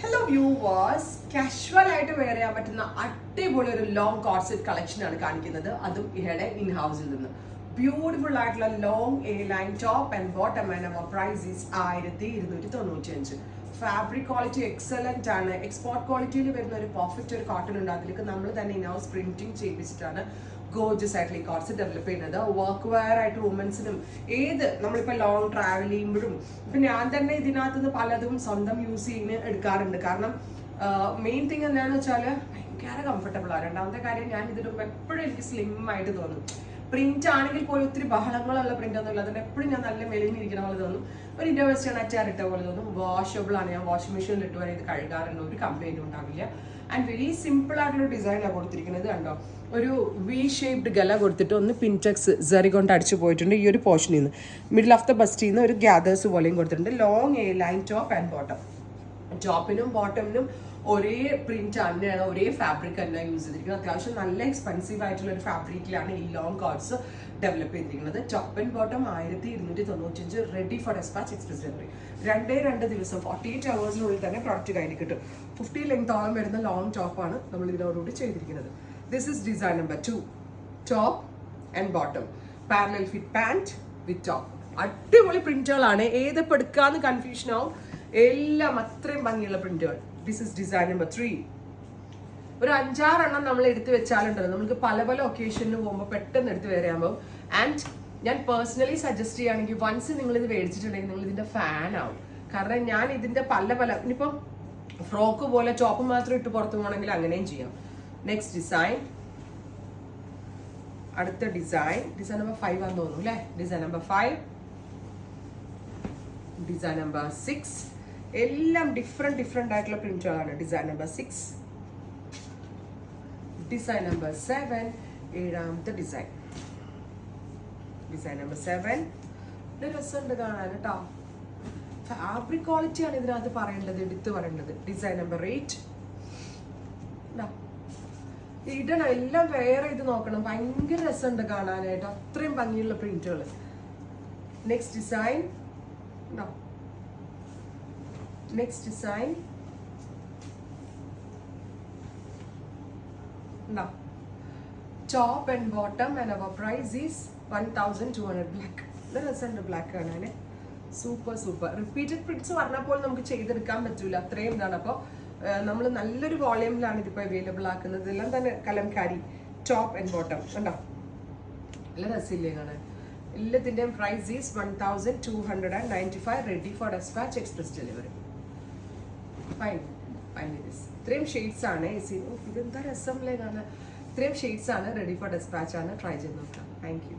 Hello viewers, casual ആയിട്ട് wear ചെയ്യാൻ പറ്റുന്ന അടിപൊളി ഒരു ലോങ് കോർസെറ്റ് കളക്ഷൻ ആണ് കാണിക്കുന്നത്. അതും ഇഹയുടെ ഇൻ ഹൗസിൽ നിന്ന് ബ്യൂട്ടിഫുൾ ആയിട്ടുള്ള long A line top and bottom and our price is 1295. Fabric quality excellent ആണ്. എക്സ്പോർട്ട് ക്വാളിറ്റിയിൽ വരുന്ന ഒരു പെർഫെക്റ്റ് ഒരു കോട്ടൺ ഉണ്ട്. അതിലേക്ക് നമ്മൾ തന്നെ ഇൻ ഹൗസ് പ്രിന്റിംഗ് ചെയ്യിപ്പിച്ചിട്ടാണ് ഗോർജസ് ആയിട്ടുള്ള ഈ കോർസെറ്റ് ഡെവലപ്പ് ചെയ്യുന്നത്. വർക്ക് വെയർ ആയിട്ട് വുമൻസിനും ഏത് നമ്മളിപ്പോൾ ലോങ് ട്രാവൽ ചെയ്യുമ്പോഴും ഇപ്പം ഞാൻ തന്നെ ഇതിനകത്ത് നിന്ന് പലതും സ്വന്തം യൂസ് ചെയ്യുന്ന എടുക്കാറുണ്ട്. കാരണം മെയിൻ തിങ് എന്താണെന്ന് വെച്ചാൽ ഭയങ്കര കംഫർട്ടബിൾ ആണ്. രണ്ടാമത്തെ കാര്യം, ഞാൻ ഇതിടുമ്പോൾ എപ്പോഴും എനിക്ക് സ്ലിം ആയിട്ട് തോന്നും. പ്രിന്റ് ആണെങ്കിൽ പോലും ഒത്തിരി ബഹളങ്ങളുള്ള പ്രിന്റ് ഒന്നും ഇല്ല. അതുകൊണ്ട് എപ്പോഴും ഞാൻ നല്ല മെലിഞ്ഞിരിക്കുന്ന പോലെ തോന്നും. ഒരു ഇന്ത്യ വെസ്റ്റേൺ അച്ചാർ ഇട്ട പോലെ തോന്നും. വാഷബിൾ ആണ്. ഞാൻ വാഷിംഗ് മെഷീനിൽ ഇട്ട് വരെ ഇത് കഴുകാറുണ്ട്. ഒരു കംപ്ലൈൻറ്റും ഉണ്ടാവില്ല. ആൻഡ് വെരി സിമ്പിൾ ആയിട്ടുള്ള ഡിസൈനാണ് കൊടുത്തിരിക്കുന്നത്. കണ്ടോ, ഒരു വി ഷേപ്ഡ് ഗല കൊടുത്തിട്ട് ഒന്ന് പിൻടെക്സ് സെറി കൊണ്ട് അടിച്ചു പോയിട്ടുണ്ട്. ഈ ഒരു പോർഷനിൽ നിന്ന് മിഡിൽ ഓഫ് ദ ബസ്റ്റിൽ നിന്ന് ഒരു ഗ്യാദേഴ്സ് പോലെയും കൊടുത്തിട്ടുണ്ട്. Long A line top and bottom. ടോപ്പിനും ബോട്ടമിനും ഒരേ പ്രിന്റ് തന്നെയാണ്, ഒരേ ഫാബ്രിക് തന്നെ യൂസ് ചെയ്തിരിക്കുന്നത്. അത്യാവശ്യം നല്ല എക്സ്പെൻസീവ് ആയിട്ടുള്ള ഒരു ഫാബ്രിക്കിലാണ് ഈ ലോങ് കോട്ട്സ് ഡെവലപ്പ് ചെയ്തിരിക്കുന്നത്. Top and bottom 1295, ready for dispatch, express delivery. 2 ദിവസം 48 hours തന്നെ പ്രോഡക്റ്റ് കയ്യിൽ കിട്ടും. 50 ലെങ്തോളം വരുന്ന ലോങ് ടോപ്പാണ് നമ്മൾ ഇതിനോടുകൂടി ചെയ്തിരിക്കുന്നത്. This is design number 2, top and bottom, parallel fit pant with top. അടിപൊളി പ്രിന്റുകളാണ്. ഏതിപ്പോൾ എടുക്കാന്ന് കൺഫ്യൂഷൻ ആവും. എല്ലാം അത്രയും ഭംഗിയുള്ള പ്രിന്റുകൾ. This is design number 3. ഒരു 5-6 എണ്ണം നമ്മൾ എടുത്ത് വെച്ചാലുണ്ടല്ലോ, നമുക്ക് പല പല ഒക്കേഷനിൽ പോകുമ്പോൾ പെട്ടെന്ന് എടുത്ത് വരാമ്പോൾ. ആൻഡ് ഞാൻ പേഴ്സണലി സജസ്റ്റ് ചെയ്യുകയാണെങ്കിൽ വൺസ് നിങ്ങൾ ഇത് മേടിച്ചിട്ടുണ്ടെങ്കിൽ നിങ്ങൾ ഇതിന്റെ ഫാൻ ആവും. കാരണം ഞാൻ ഇതിന്റെ പല ഇനിയിപ്പം ഫ്രോക്ക് പോലെ ടോപ്പ് മാത്രം ഇട്ട് പുറത്തു പോകണമെങ്കിൽ അങ്ങനെയും ചെയ്യാം. നെക്സ്റ്റ് ഡിസൈൻ, അടുത്ത ഡിസൈൻ നമ്പർ 5 ആണെന്ന് തോന്നുന്നു അല്ലേ. Design number 5, design number 6. എല്ലാം ഡിഫറെന്റ് ആയിട്ടുള്ള പ്രിന്റുകളാണ്. ഡിസൈൻ നമ്പർ 6, ഡിസൈൻ നമ്പർ 7, 7ാമത്തെ ഡിസൈൻ നമ്പർ 7. ഇത് രസമുണ്ട് കാണാൻ കേട്ടോ. ഫാബ്രിക് ക്വാളിറ്റിയാണ് ഇതിനകത്ത് പറയേണ്ടത്, എടുത്ത് പറയേണ്ടത്. Design number 8. ഇടണം, എല്ലാം വേറെ ഇത് നോക്കണം. ഭയങ്കര രസമുണ്ട് കാണാനായിട്ട്, അത്രയും ഭംഗിയുള്ള പ്രിന്റുകൾ. Next design, top and bottom and our price is 1200. Black, ഇത് രസമുണ്ട് ബ്ലാക്ക് കാണാൻ. സൂപ്പർ. റിപ്പീറ്റഡ് പ്രിന്റ്സ് പറഞ്ഞപ്പോൾ നമുക്ക് ചെയ്തെടുക്കാൻ പറ്റൂല, അത്രയും ഇതാണ്. അപ്പോൾ നമ്മൾ നല്ലൊരു വോളിയൂമിലാണ് ഇതിപ്പോൾ അവൈലബിൾ ആക്കുന്നത്. ഇതെല്ലാം തന്നെ കലംകാരി ടോപ്പ് ആൻഡ് ബോട്ടം. കണ്ടോ, നല്ല രസമില്ലേ കാണാൻ. എല്ലാത്തിൻ്റെയും price is 1295, ready for dispatch, express delivery. Fine. ഇത്രയും ഷെയ്ഡ്സ് ആണ്. ഇതെന്താ രസമല്ലേ കാണാൻ. ഇത്രയും ഷെയ്ഡ്സ് ആണ്, റെഡി ഫോർ ഡെസ്പാച്ച് ആണ്. ട്രൈ ചെയ്ത് നോക്കാം. Thank U.